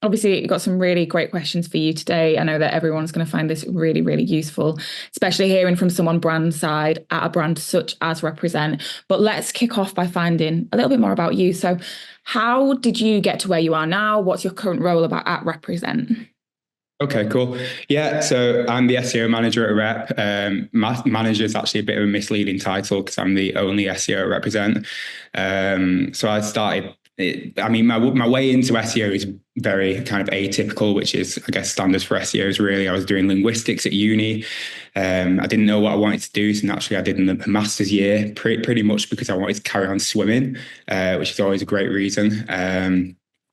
Obviously, you've got some really great questions for you today. I know that everyone's going to find this really, really useful, especially hearing from someone brand side at a brand such as Represent. But let's kick off by finding a little bit more about you. So, how did you get to where you are now? What's your current role about at Represent? Okay, cool. Yeah, so I'm the SEO manager at Rep. Manager is actually a bit of a misleading title because I'm the only SEO at Represent. So I started. My way into SEO is very kind of atypical, which is, I guess, standards for SEOs. Really, I was doing linguistics at uni. I didn't know what I wanted to do, so naturally, I did a master's year, pretty much because I wanted to carry on swimming, which is always a great reason.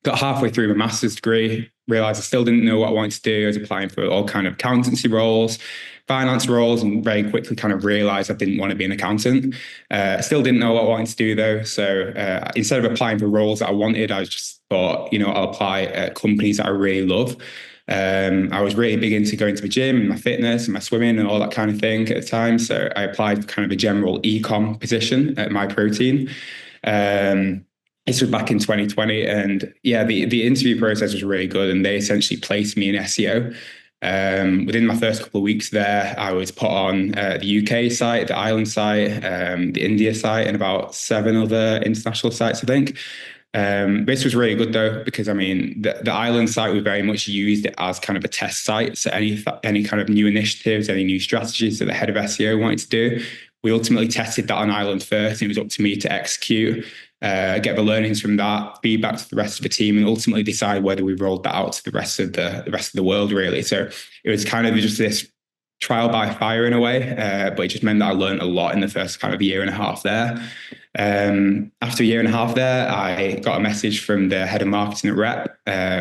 Got halfway through my master's degree, realized I still didn't know what I wanted to do. I was applying for all kind of accountancy roles, finance roles, and very quickly kind of realized I didn't want to be an accountant. Still didn't know what I wanted to do though. So instead of applying for roles that I wanted, I just thought, I'll apply at companies that I really love. I was really big into going to the gym and my fitness and my swimming and all that kind of thing at the time. So I applied for kind of a general e-com position at My Protein. This was back in 2020, and yeah, the interview process was really good, and they essentially placed me in SEO. Within my first couple of weeks there, I was put on the UK site, the Ireland site, the India site, and about 7 other international sites, I think. This was really good though, because the Ireland site, we very much used it as kind of a test site. So any kind of new initiatives, any new strategies that the head of SEO wanted to do, we ultimately tested that on Ireland first. It was up to me to execute, get the learnings from that, feedback to the rest of the team, and ultimately decide whether we rolled that out to the rest of the world, really. So it was kind of just this trial by fire in a way, but it just meant that I learned a lot in the first kind of year and a half there. After a year and a half there, I got a message from the head of marketing at Rep,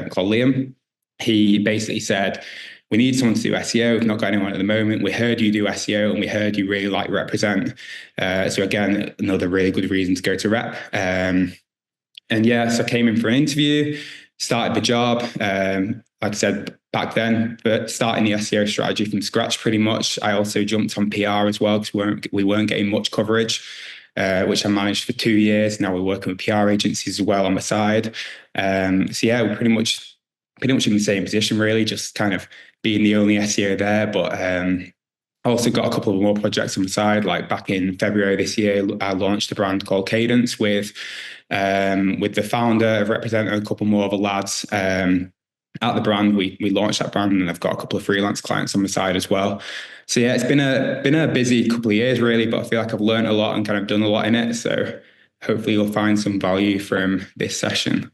called Liam. He basically said, we need someone to do SEO. We've not got anyone at the moment. We heard you do SEO and we heard you really like Represent. So again, another really good reason to go to Rep. And yeah, so I came in for an interview, started the job. Like I said back then, but starting the SEO strategy from scratch pretty much. I also jumped on PR as well because we weren't getting much coverage, which I managed for 2 years. Now we're working with PR agencies as well on the side. So yeah, we're pretty much in the same position, really, just kind of being the only SEO there. But I also got a couple of more projects on the side. Like back in February this year, I launched a brand called Cadence with the founder of Represent and a couple more other lads. At the brand, we launched that brand, and I've got a couple of freelance clients on the side as well. So yeah, it's been a busy couple of years, really, but I feel like I've learned a lot and kind of done a lot in it. So hopefully you'll find some value from this session.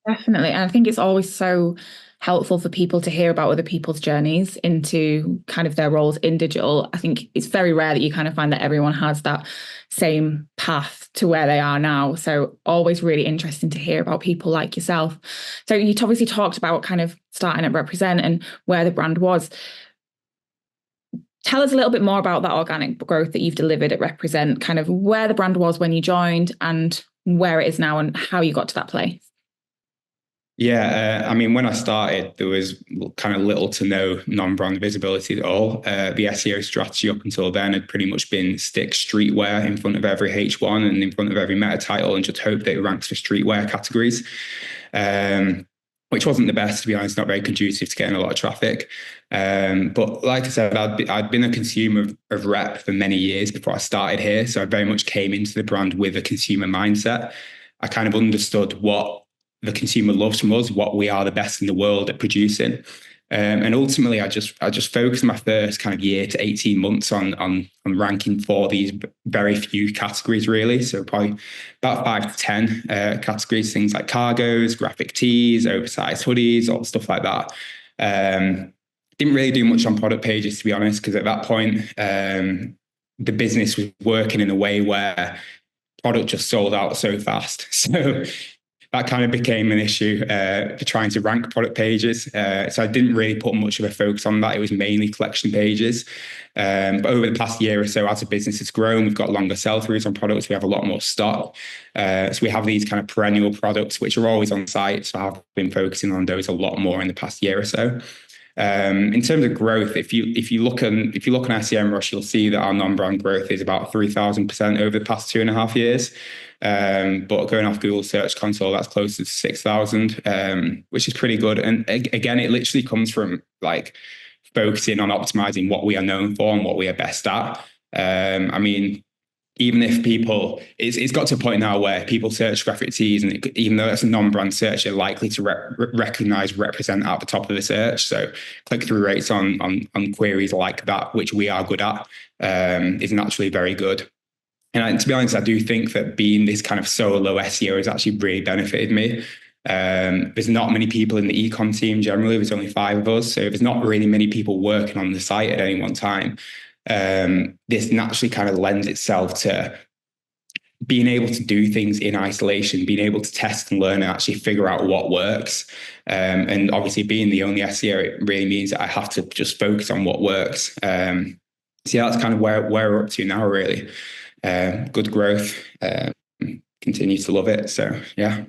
Definitely. And I think it's always so helpful for people to hear about other people's journeys into kind of their roles in digital. I think it's very rare that you kind of find that everyone has that same path to where they are now. So always really interesting to hear about people like yourself. So you obviously talked about kind of starting at Represent and where the brand was. Tell us a little bit more about that organic growth that you've delivered at Represent, kind of where the brand was when you joined and where it is now and how you got to that place. Yeah, when I started, there was kind of little to no non-brand visibility at all. The SEO strategy up until then had pretty much been stick streetwear in front of every H1 and in front of every meta title and just hope that it ranks for streetwear categories, which wasn't the best, to be honest, not very conducive to getting a lot of traffic. But like I said, I'd been a consumer of Rep for many years before I started here. So I very much came into the brand with a consumer mindset. I kind of understood what the consumer loves from us, what we are the best in the world at producing. And ultimately, I just focused my first kind of year to 18 months on ranking for these very few categories, really. So probably about 5 to 10 categories, things like cargos, graphic tees, oversized hoodies, all stuff like that. Didn't really do much on product pages, to be honest, because at that point, the business was working in a way where product just sold out so fast. So that kind of became an issue for trying to rank product pages. So I didn't really put much of a focus on that. It was mainly collection pages. But over the past year or so, as the business has grown, we've got longer sell-throughs on products. We have a lot more stock. So we have these kind of perennial products, which are always on site. So I've been focusing on those a lot more in the past year or so. In terms of growth, if you look on SEMrush, you'll see that our non-brand growth is about 3,000% over the past 2.5 years. But going off Google Search Console, that's close to 6,000, which is pretty good. And again, it literally comes from like focusing on optimizing what we are known for and what we are best at. I mean, even if it's got to a point now where people search graphic tees, and even though it's a non-brand search, they're likely to represent at the top of the search. So click-through rates on queries like that, which we are good at, is naturally very good. And to be honest, I do think that being this kind of solo SEO has actually really benefited me. There's not many people in the ecom team generally. There's only 5 of us. So there's not really many people working on the site at any one time. This naturally kind of lends itself to being able to do things in isolation, being able to test and learn and actually figure out what works. And obviously being the only SEO, it really means that I have to just focus on what works. So yeah, that's kind of where we're up to now, really. Good growth, continue to love it. So yeah.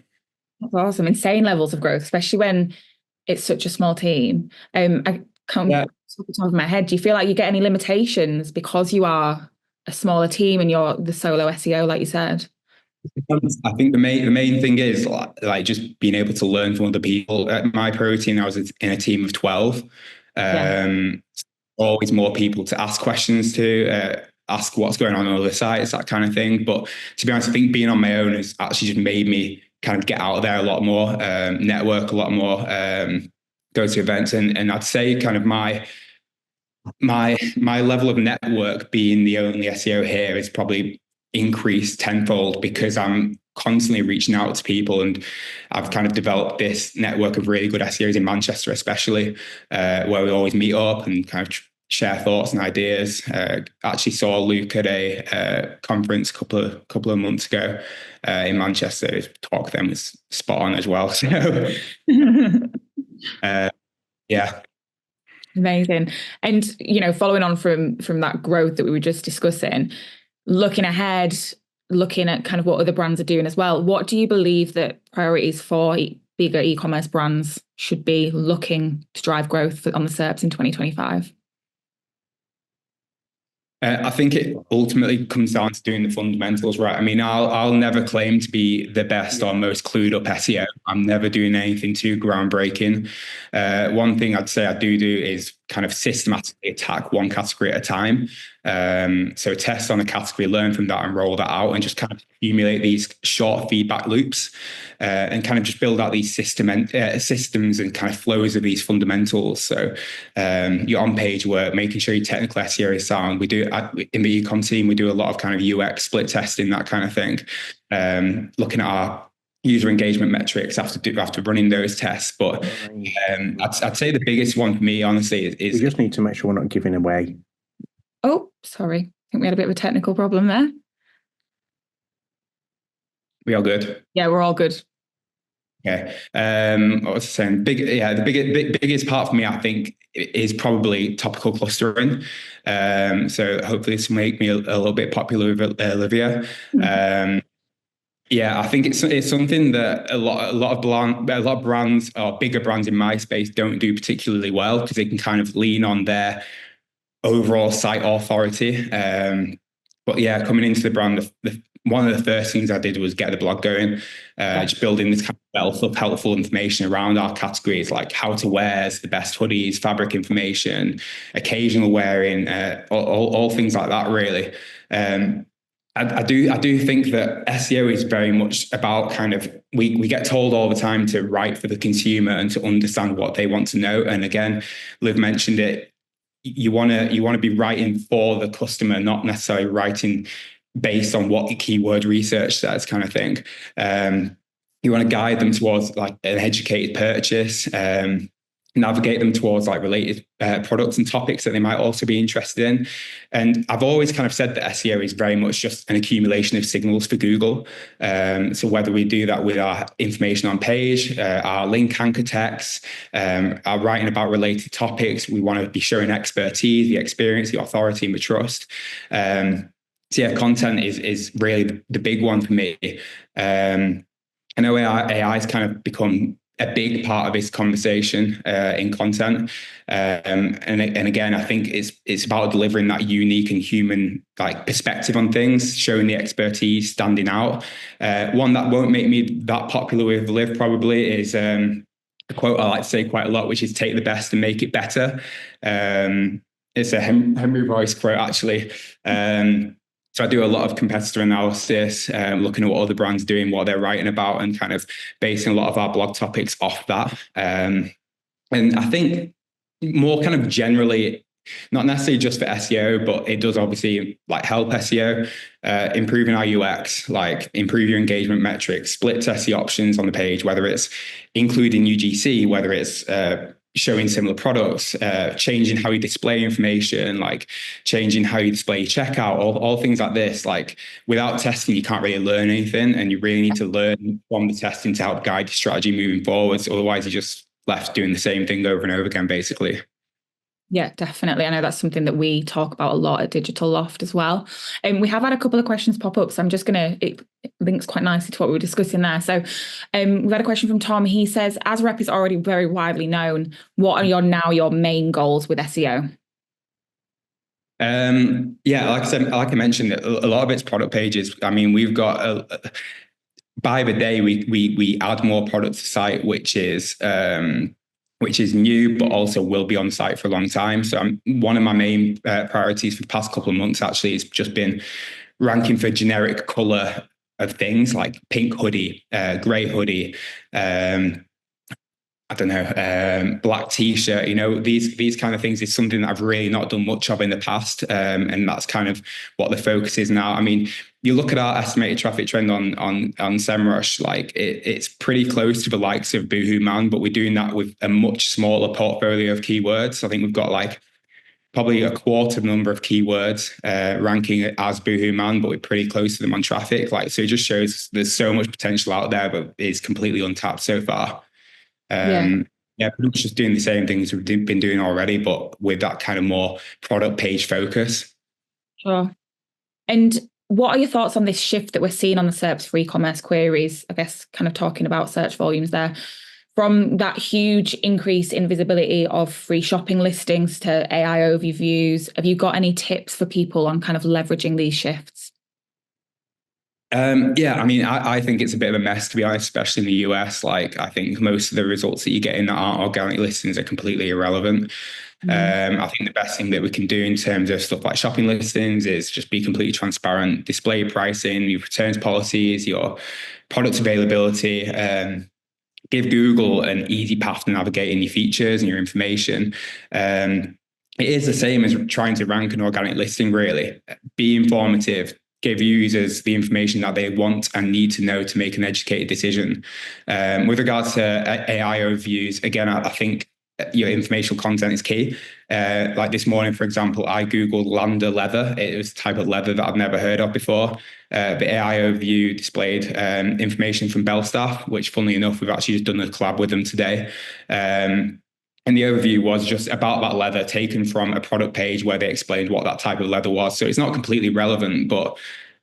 That's awesome. Insane levels of growth, especially when it's such a small team. I can't off the top of my head, do you feel like you get any limitations because you are a smaller team and you're the solo SEO, like you said? I think the main thing is like just being able to learn from other people. At my pro team, I was in a team of 12. Always more people to ask questions to, ask what's going on other sites, that kind of thing. But to be honest, I think being on my own has actually just made me kind of get out there a lot more, network a lot more, go to events. And I'd say kind of my level of network being the only SEO here is probably increased tenfold because I'm constantly reaching out to people, and I've kind of developed this network of really good SEOs in Manchester, especially, where we always meet up and kind of share thoughts and ideas. Actually saw Luke at a conference a couple of months ago in Manchester. His talk then was spot on as well. So yeah. Amazing. And, following on from that growth that we were just discussing, looking ahead, looking at kind of what other brands are doing as well, what do you believe that priorities for bigger e-commerce brands should be looking to drive growth on the SERPs in 2025? I think it ultimately comes down to doing the fundamentals right. I mean, I'll never claim to be the best or most clued up SEO. I'm never doing anything too groundbreaking. One thing I'd say I do is kind of systematically attack one category at a time. So test on a category, learn from that and roll that out, and just kind of accumulate these short feedback loops, and kind of just build out these systems and kind of flows of these fundamentals. So your on-page work, making sure your technical SEO is sound. We do in the ecom team, we do a lot of kind of UX split testing, that kind of thing. Looking at our user engagement metrics after running those tests. But I'd say the biggest one for me, honestly, is we just need to make sure we're not giving away. Oh, sorry. I think we had a bit of a technical problem there. We all good? Yeah, we're all good. Okay. What was I saying? The biggest part for me, I think, is probably topical clustering. So hopefully this will make me a little bit popular with Olivia. Yeah, I think it's something that a lot of brands, or bigger brands in my space, don't do particularly well, because they can kind of lean on their overall site authority. But yeah, coming into the brand, one of the first things I did was get the blog going, just building this kind of wealth of helpful information around our categories, like how to wears, the best hoodies, fabric information, occasional wearing, all things like that, really. I do think that SEO is very much about kind of, we get told all the time to write for the consumer and to understand what they want to know. And again, Liv mentioned it, you want to be writing for the customer, not necessarily writing based on what keyword research says, kind of thing. You want to guide them towards like an educated purchase, navigate them towards like related products and topics that they might also be interested in. And I've always kind of said that SEO is very much just an accumulation of signals for Google. So whether we do that with our information on page, our link anchor text, our writing about related topics, we want to be showing expertise, the experience, the authority, and the trust. So yeah, content is really the big one for me. I know AI has kind of become a big part of this conversation in content. And again, I think it's about delivering that unique and human like perspective on things, showing the expertise, standing out. One that won't make me that popular with Liv probably is a quote I like to say quite a lot, which is "Take the best and make it better." It's a Henry Royce quote actually. So I do a lot of competitor analysis, looking at what other brands are doing, what they're writing about, and kind of basing a lot of our blog topics off that. And I think more kind of generally, not necessarily just for SEO, but it does obviously like help SEO, improving our UX, like improve your engagement metrics, split test the options on the page, whether it's including UGC, whether it's showing similar products, changing how you display information, like changing how you display your checkout, all things like this. Like without testing, you can't really learn anything, and you really need to learn from the testing to help guide your strategy moving forwards. Otherwise, you're just left doing the same thing over and over again, basically. Yeah, definitely. I know that's something that we talk about a lot at Digitaloft as well. And we have had a couple of questions pop up, so I'm just it links quite nicely to what we were discussing there. So we've had a question from Tom. He says, as Rep is already very widely known, what are your main goals with SEO? Yeah, like I said, like I mentioned, a lot of it's product pages. I mean, we've got by the day we add more products to site, which is new, but also will be on site for a long time. So one of my main priorities for the past couple of months actually has just been ranking for generic color of things like pink hoodie, gray hoodie, I don't know, black t-shirt, these kind of things is something that I've really not done much of in the past. And that's kind of what the focus is now. I mean, you look at our estimated traffic trend on SEMrush, like it's pretty close to the likes of Boohoo Man, but we're doing that with a much smaller portfolio of keywords. I think we've got like probably a quarter number of keywords ranking as Boohoo Man, but we're pretty close to them on traffic. Like, so it just shows there's so much potential out there, but it's completely untapped so far. Yeah, pretty much just doing the same things we've been doing already, but with that kind of more product page focus. Sure. And what are your thoughts on this shift that we're seeing on the SERPs for e-commerce queries? I guess kind of talking about search volumes there, from that huge increase in visibility of free shopping listings to AI overviews. Have you got any tips for people on kind of leveraging these shifts? Yeah, I mean, I think it's a bit of a mess, to be honest, especially in the US. Like, I think most of the results that you get in that aren't organic listings are completely irrelevant. I think the best thing that we can do in terms of stuff like shopping listings is just be completely transparent, display your pricing, your returns policies, your product availability, give Google an easy path to navigating your features and your information. It is the same as trying to rank an organic listing, really. Be informative, give users the information that they want and need to know to make an educated decision. With regards to AI overviews, again, I think your informational content is key. Like this morning, for example, I Googled Lander leather. It was a type of leather that I've never heard of before. The AI overview displayed information from Belstaff, which funnily enough, we've actually just done a collab with them today. And the overview was just about that leather taken from a product page where they explained what that type of leather was. So it's not completely relevant, but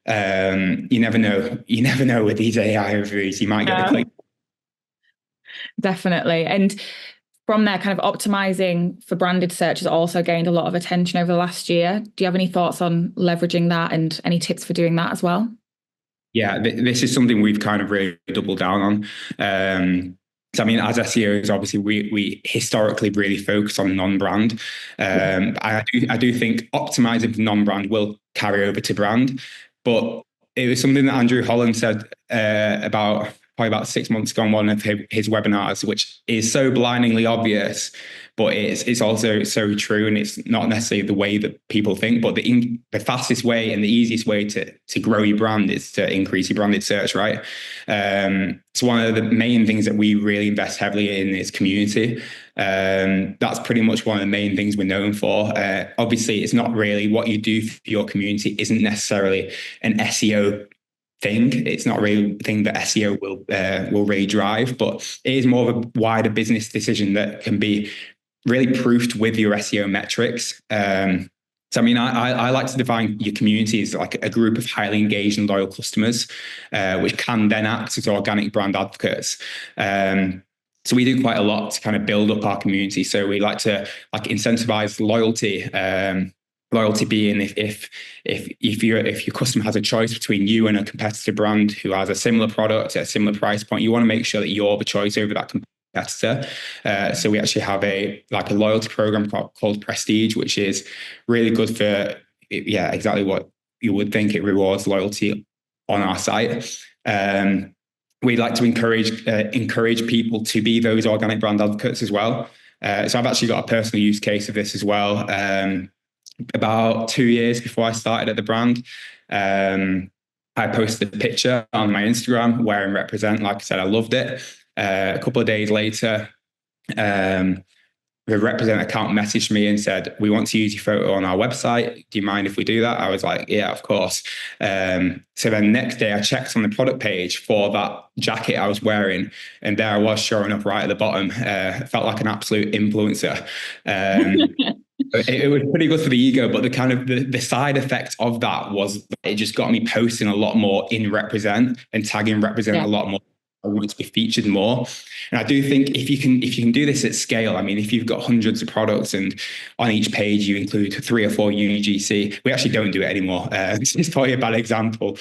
you never know. You never know with these AI overviews, you might get the click. Definitely. And from there, kind of optimizing for branded search has also gained a lot of attention over the last year. Do you have any thoughts on leveraging that and any tips for doing that as well? Yeah, this is something we've kind of really doubled down on. So, I mean, as SEOs, obviously, we historically really focus on non-brand. I do think optimizing for non-brand will carry over to brand, but it was something that Andrew Holland said probably about 6 months ago on one of his webinars, which is so blindingly obvious, but it's also so true, and it's not necessarily the way that people think. But the fastest way and the easiest way to grow your brand is to increase your branded search, right? So one of the main things that we really invest heavily in is community. That's pretty much one of the main things we're known for. Obviously, it's not really what you do for your community isn't necessarily an SEO thing. It's not really a thing that SEO will really drive, but it is more of a wider business decision that can be really proofed with your SEO metrics. So, I mean, I like to define your community as like a group of highly engaged and loyal customers, which can then act as organic brand advocates. So we do quite a lot to kind of build up our community. So we like to incentivize loyalty. Loyalty being if your customer has a choice between you and a competitor brand who has a similar product at a similar price point, you want to make sure that you're the choice over that competitor. So we actually have a loyalty program called Prestige, which is really good for exactly what you would think. It rewards loyalty on our site. We like to encourage people to be those organic brand advocates as well. So I've actually got a personal use case of this as well. About 2 years before I started at the brand, I posted a picture on my Instagram wearing Represent. Like I said, I loved it. A couple of days later, the Represent account messaged me and said, "We want to use your photo on our website. Do you mind if we do that?" I was like, "Yeah, of course." So then next day I checked on the product page for that jacket I was wearing, and there I was showing up right at the bottom. It felt like an absolute influencer. It was pretty good for the ego, but the kind of the side effect of that was it just got me posting a lot more in Represent and tagging Represent a lot more. I want to be featured more. And I do think if you can do this at scale, I mean, if you've got hundreds of products and on each page you include 3 or 4 UGC, we actually don't do it anymore. It's probably a bad example.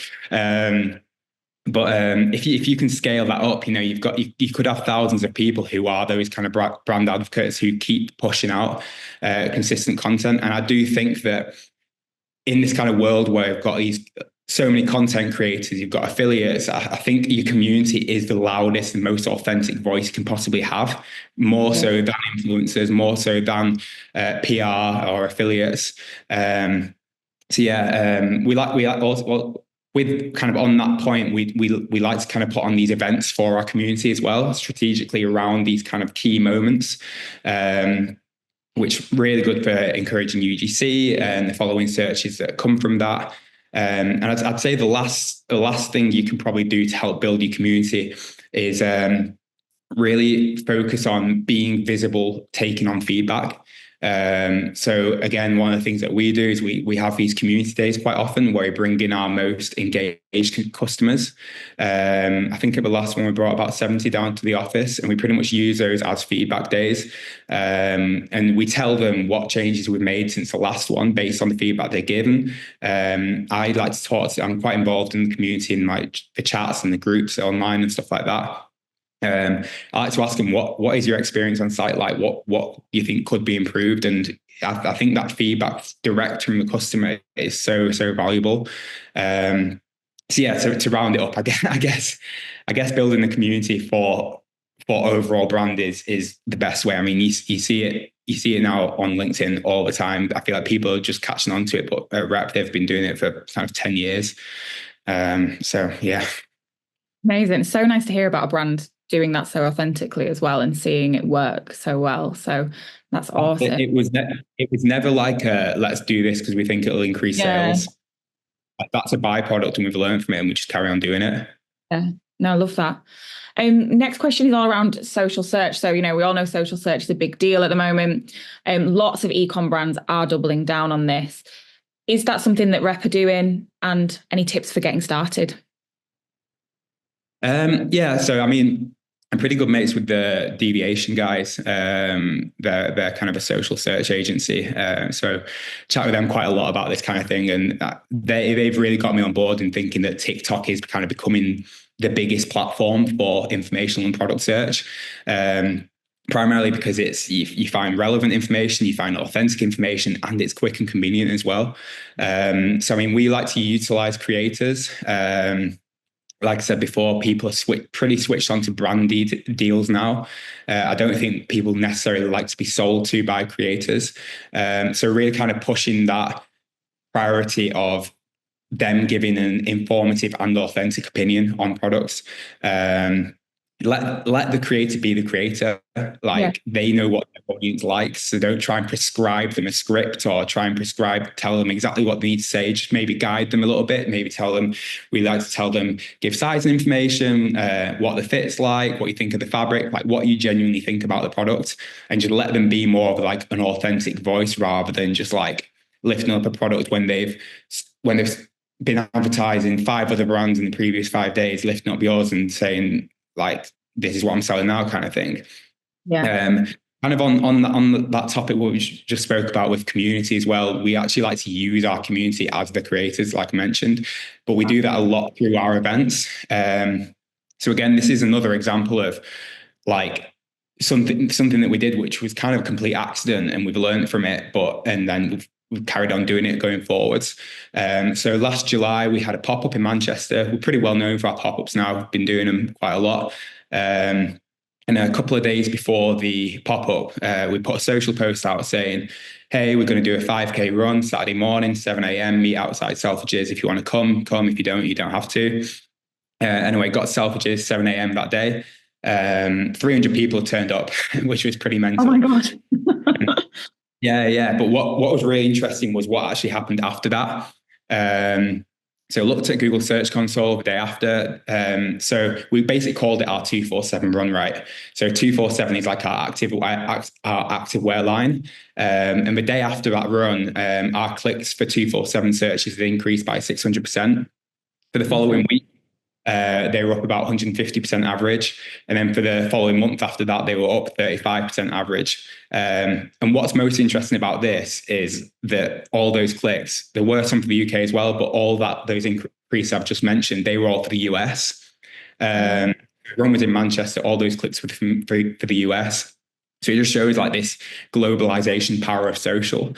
But if you can scale that up, you could have thousands of people who are those kind of brand advocates who keep pushing out consistent content. And I do think that in this kind of world where we've got so many content creators, you've got affiliates, I think your community is the loudest and most authentic voice you can possibly have, more so than influencers, more so than PR or affiliates. We like also, with kind of on that point, we like to kind of put on these events for our community as well, strategically around these kind of key moments, which really good for encouraging UGC and the following searches that come from that. And I'd say the last thing you can probably do to help build your community is really focus on being visible, taking on feedback. So again, one of the things that we do is we have these community days quite often where we bring in our most engaged customers. I think at the last one we brought about 70 down to the office, and we pretty much use those as feedback days. And we tell them what changes we've made since the last one based on the feedback they're given. I like to talk I'm quite involved in the community in like the chats and the groups online and stuff like that. I like to ask them what is your experience on site like, what you think could be improved, and I think that feedback direct from the customer is so valuable. So to round it up, I guess building the community for overall brand is the best way. I mean, you see it now on LinkedIn all the time. I feel like people are just catching on to it, but at Rep they've been doing it for kind of 10 years. So yeah. Amazing. So nice to hear about a brand doing that so authentically as well and seeing it work so well. So that's awesome. It was never like let's do this because we think it'll increase sales. That's a byproduct, and we've learned from it, and we just carry on doing it. Yeah, no, I love that. Next question is all around social search. So, we all know social search is a big deal at the moment. Lots of e-com brands are doubling down on this. Is that something that Rep are doing, and any tips for getting started? So I mean, I'm pretty good mates with the Deviation guys. They're kind of a social search agency. So chat with them quite a lot about this kind of thing. And they've really got me on board in thinking that TikTok is kind of becoming the biggest platform for information and product search. Primarily because you find relevant information, you find authentic information, and it's quick and convenient as well. So I mean, we like to utilize creators. Like I said before, people are pretty switched on to branded deals now. I don't think people necessarily like to be sold to by creators. So really kind of pushing that priority of them giving an informative and authentic opinion on products. Let the creator be the creator. They know what their audience likes, so don't try and prescribe them a script or tell them exactly what they need to say. Just maybe guide them a little bit. Maybe we like to tell them, give size and information, what the fit's like, what you think of the fabric, like what you genuinely think about the product, and just let them be more of like an authentic voice rather than just like lifting up a product when they've been advertising 5 other brands in the previous 5 days, lifting up yours and saying like this is what I'm selling now kind of thing. Yeah. Kind of on that topic, what we just spoke about with community as well, we actually like to use our community as the creators, like I mentioned, but we do that a lot through our events. So again, this is another example of like something that we did, which was kind of a complete accident, and we've learned from it, and then we've carried on doing it going forwards. So last July, we had a pop-up in Manchester. We're pretty well known for our pop-ups now. We've been doing them quite a lot. And a couple of days before the pop-up, we put a social post out saying, hey, we're going to do a 5K run Saturday morning, 7 a.m, meet outside Selfridges. If you want to come. If you don't have to. Anyway, got Selfridges 7 a.m. that day. 300 people turned up, which was pretty mental. Oh my God. Yeah. But what was really interesting was what actually happened after that. So I looked at Google Search Console the day after. So we basically called it our 247 run, right? So 247 is like our active wear line. And the day after that run, our clicks for 247 searches had increased by 600%. For the following week, they were up about 150% average. And then for the following month after that, they were up 35% average. And what's most interesting about this is that all those clicks, there were some for the UK as well, but those increases I've just mentioned, they were all for the US. Run was in Manchester, all those clicks were for the US. So it just shows like this globalization power of social.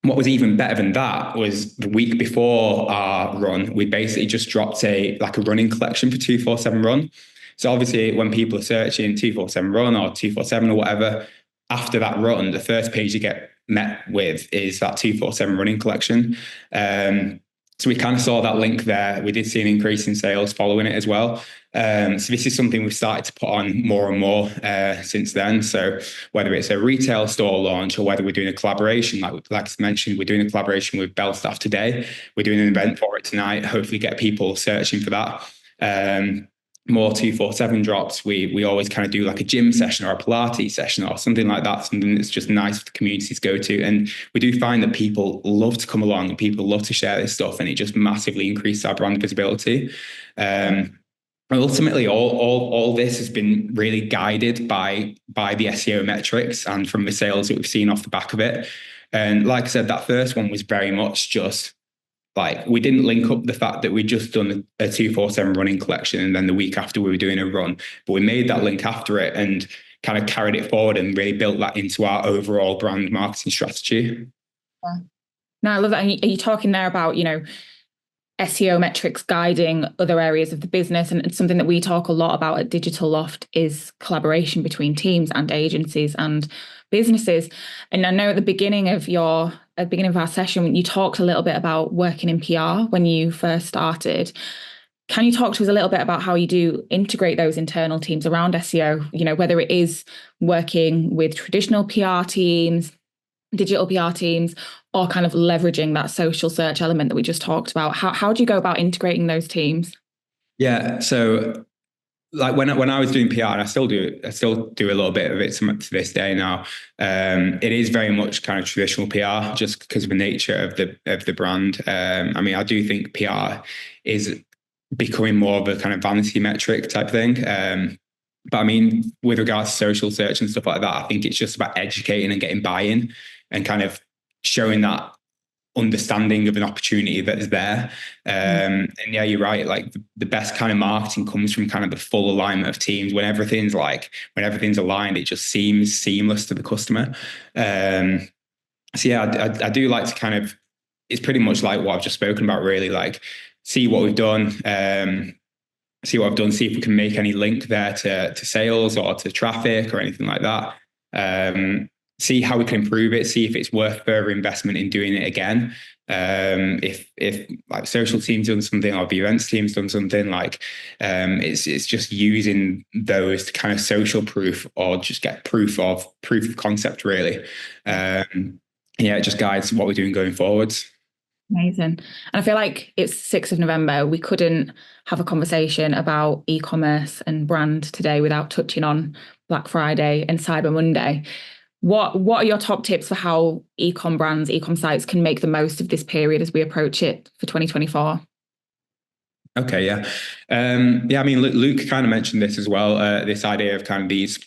What was even better than that was the week before our run, we basically just dropped a running collection for 247 run. So obviously when people are searching 247 run or 247 or whatever, after that run, the first page you get met with is that 247 running collection. So we kind of saw that link there. We did see an increase in sales following it as well. So this is something we've started to put on more and more since then. So whether it's a retail store launch or whether we're doing a collaboration, like I mentioned, we're doing a collaboration with Belstaff today. We're doing an event for it tonight. Hopefully get people searching for that. More 247 drops. We always kind of do like a gym session or a Pilates session or something like that, something that's just nice for the communities to go to. And we do find that people love to come along and people love to share this stuff, and it just massively increases our brand visibility. Ultimately, all this has been really guided by the SEO metrics and from the sales that we've seen off the back of it. And like I said, that first one was very much just like, we didn't link up the fact that we'd just done a 247 running collection and then the week after we were doing a run, but we made that link after it and kind of carried it forward and really built that into our overall brand marketing strategy. Yeah. No, I love that. And are you talking there about, SEO metrics guiding other areas of the business? And it's something that we talk a lot about at Digitaloft is collaboration between teams and agencies and businesses. And I know at the beginning of our session, you talked a little bit about working in PR when you first started. Can you talk to us a little bit about how you do integrate those internal teams around SEO, whether it is working with traditional PR teams, digital PR teams, or kind of leveraging that social search element that we just talked about? How do you go about integrating those teams? Yeah, so like when I was doing PR, and I still do a little bit of it to this day now. It is very much kind of traditional PR, just because of the nature of the brand. I mean, I do think PR is becoming more of a kind of vanity metric type thing. But I mean, with regards to social search and stuff like that, I think it's just about educating and getting buy-in and kind of showing that understanding of an opportunity that is there. And yeah, you're right. Like the best kind of marketing comes from kind of the full alignment of teams. When everything's aligned, it just seems seamless to the customer. So yeah, I do like to kind of, it's pretty much like what I've just spoken about, really, like see what we've done, see if we can make any link there to sales or to traffic or anything like that. See how we can improve it, see if it's worth further investment in doing it again. If like social team's done something or the events team's done something, like it's just using those to kind of social proof or just get proof of concept, really. Yeah, it just guides what we're doing going forwards. Amazing. And I feel like it's 6th of November. We couldn't have a conversation about e-commerce and brand today without touching on Black Friday and Cyber Monday. What are your top tips for how e-com brands, e-com sites can make the most of this period as we approach it for 2024? Okay, yeah. Yeah, I mean, Luke kind of mentioned this as well, this idea of kind of these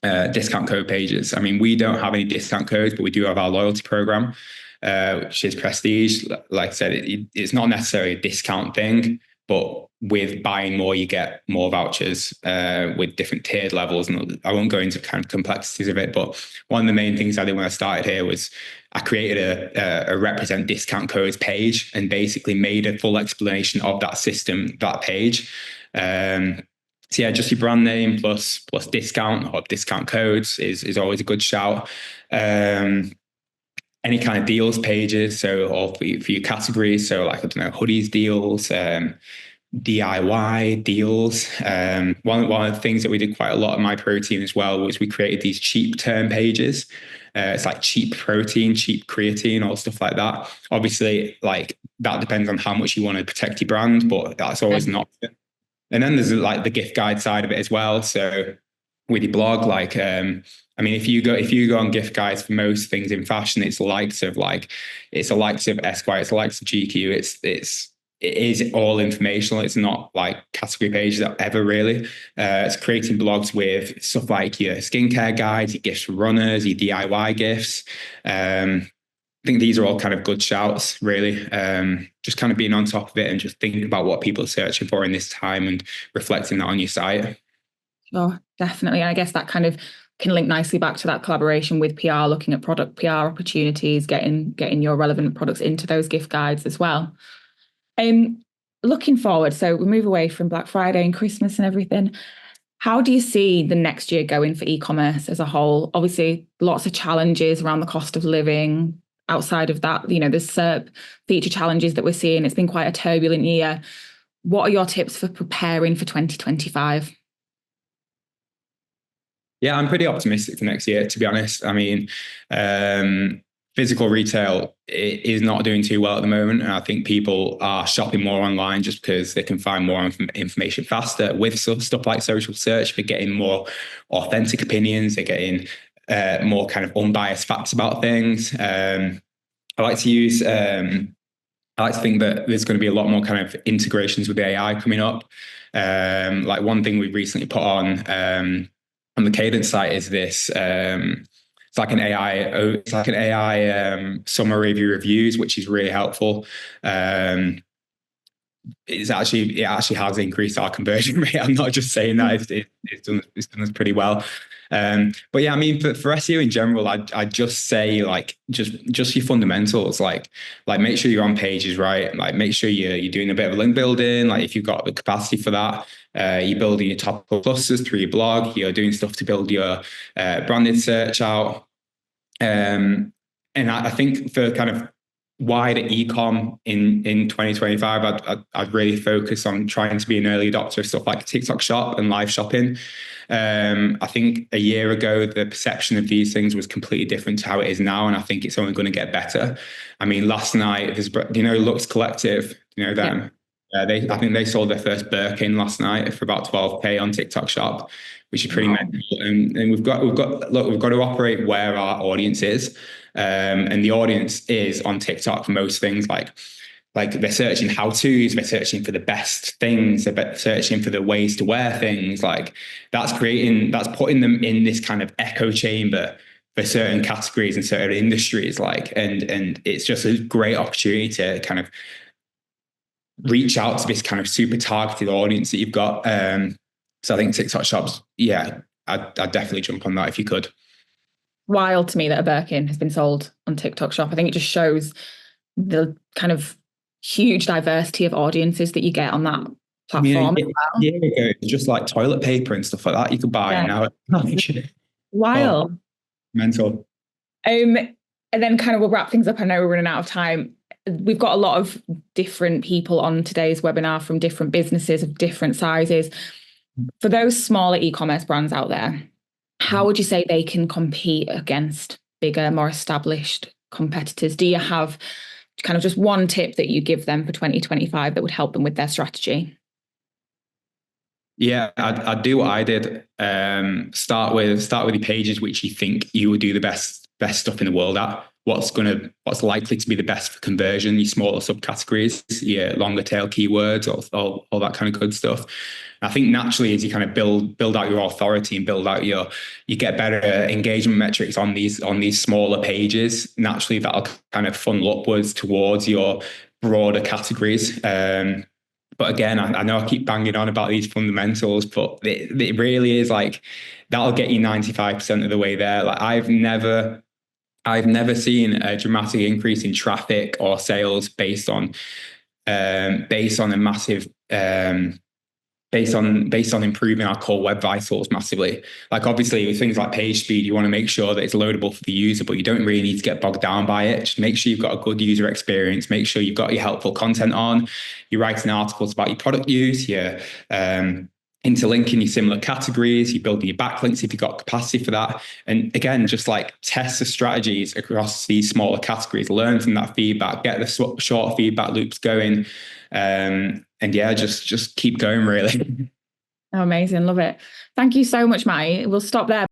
discount code pages. I mean, we don't have any discount codes, but we do have our loyalty program, which is Prestige. Like I said, it's not necessarily a discount thing, but with buying more, you get more vouchers with different tiered levels. And I won't go into kind of complexities of it, but one of the main things I did when I started here was I created a represent discount codes page and basically made a full explanation of that system, that page. So yeah, just your brand name plus discount or discount codes is always a good shout. Any kind of deals pages, so or for your categories, so like I don't know, hoodies deals, DIY deals. One of the things that we did quite a lot of my protein as well was we created these cheap term pages. It's like cheap protein, cheap creatine, all stuff like that. Obviously, like that depends on how much you want to protect your brand, but that's always an option. And then there's like the gift guide side of it as well. So with your blog, like I mean, if you go on gift guides for most things in fashion, it's the likes of Esquire, it's the likes of GQ. It is all informational. It's not like category pages ever really. It's creating blogs with stuff like your skincare guides, your gifts for runners, your DIY gifts. I think these are all kind of good shouts, really. Just kind of being on top of it and just thinking about what people are searching for in this time and reflecting that on your site. Oh, definitely. And I guess that kind of can link nicely back to that collaboration with PR, looking at product PR opportunities, getting your relevant products into those gift guides as well. Looking forward, so we move away from Black Friday and Christmas and everything. How do you see the next year going for e-commerce as a whole? Obviously, lots of challenges around the cost of living. Outside of that, there's SERP feature challenges that we're seeing. It's been quite a turbulent year. What are your tips for preparing for 2025? Yeah, I'm pretty optimistic for next year, to be honest. I mean, physical retail is not doing too well at the moment. And I think people are shopping more online just because they can find more information faster with stuff like social search. They're getting more authentic opinions. They're getting more kind of unbiased facts about things. I like to think that there's going to be a lot more kind of integrations with AI coming up. Like one thing we've recently put on the Cadence site is this. It's like an AI summary of your reviews, which is really helpful. It actually has increased our conversion rate. I'm not just saying that; it's done us pretty well. But yeah, I mean, for SEO in general, I just say like just your fundamentals, like make sure you're on pages, right? Like make sure you're doing a bit of link building. Like if you've got the capacity for that, you're building your topical clusters through your blog. You're doing stuff to build your branded search out. And I think for kind of wider ecom in 2025, I'd really focus on trying to be an early adopter of stuff like TikTok Shop and live shopping. I think a year ago, the perception of these things was completely different to how it is now. And I think it's only going to get better. I mean, last night, Lux Collective, them. Yeah. I think they sold their first Birkin last night for about 12K on TikTok Shop, which is pretty mental. And we've got to operate where our audience is. And the audience is on TikTok for most things, like they're searching how-tos, they're searching for the best things, they're searching for the ways to wear things. Like that's putting them in this kind of echo chamber for certain categories and certain industries. Like, and it's just a great opportunity to kind of reach out to this kind of super targeted audience that you've got. So I think TikTok Shops, yeah, I'd definitely jump on that if you could. Wild to me that a Birkin has been sold on TikTok Shop. I think it just shows the kind of huge diversity of audiences that you get on that platform. Yeah, it's just like toilet paper and stuff like that you could buy now. Wild. Mental. And then kind of we'll wrap things up. I know we're running out of time. We've got a lot of different people on today's webinar from different businesses of different sizes. For those smaller e-commerce brands out there, how would you say they can compete against bigger, more established competitors? Do you have kind of just one tip that you give them for 2025 that would help them with their strategy? Yeah, I'd do what I did. Start with your pages which you think you would do the best stuff in the world at. what's likely to be the best for conversion, your smaller subcategories, your longer tail keywords, all that kind of good stuff. I think naturally, as you kind of build out your authority and build out you get better engagement metrics on these smaller pages. Naturally, that'll kind of funnel upwards towards your broader categories. But again, I know I keep banging on about these fundamentals, but it really is like that'll get you 95% of the way there. Like I've never seen a dramatic increase in traffic or sales based on a massive based on improving our core web vitals massively. Like obviously with things like page speed, you want to make sure that it's loadable for the user, but you don't really need to get bogged down by it. Just make sure you've got a good user experience, make sure you've got your helpful content on, you're writing articles about your product use, you're interlinking your similar categories, you're building your backlinks if you've got capacity for that. And again, just like test the strategies across these smaller categories, learn from that feedback, get the short feedback loops going. And yeah, just keep going really. Oh, amazing. Love it. Thank you so much, Matty. We'll stop there.